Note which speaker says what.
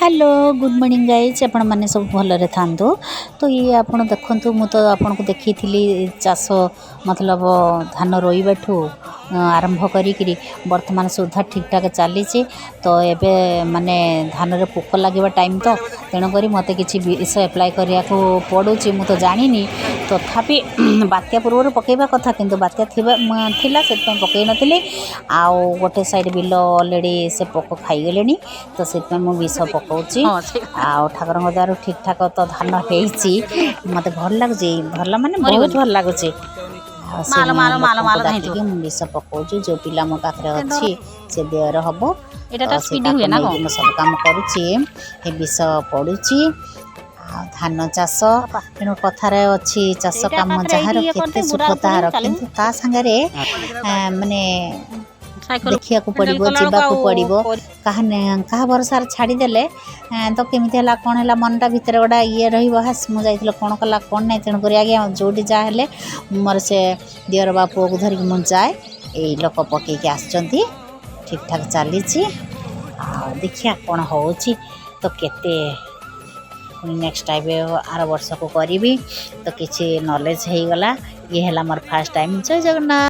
Speaker 1: Hello good morning guys आपण मैंने सब भलरे था। तो ये आप देखु मु तो आपको देखी चाष मतलब धान रोईबाठू आरंभ करी वर्तमान सुधा ठीक ठाक चली। तो ये माने धान रे पोक लगे टाइम तो तेणुक मत कि विष एप्लाय करने को पड़ू मु तो जानी तथापि बात्या पूर्व पकेबा कथा किंतु बात्या थिला से पकई नी आउ गोटे साइड बिल अलरेडी से पोक खाईगले तो से विष पकाउची आ ठाकुर द्वारा ठीक ठाक तो धान होती मत भल लगुच भल माने बहुत भल लगुच विष पकाउछु जो पिला मो पाखे अच्छी से देहर हम सब कम करुच्ची विष पड़ुची धान चाष तेणु कथार अच्छी चाष कम जार के सुख तार कि सांगे माने देखिया पड़ो जावाक पड़ो क्या भरोसा छाड़देले तो केमी है कौन है मनटा भितर गोटा ये रस मुझे कौन कला कौन ना तेणुक आज्ञा जो जहाँ मोर से दियर बा पुआ को धरिक मुझे जाए यही लोक पकईकि आसुँच ठीक ठाक चली देखिया कौन हो तो केते नेक्स्ट टाइम आर वर्ष को करी तो किसी नॉलेज हो गला ये है मोर फर्स्ट टाइम। जय जगन्नाथ।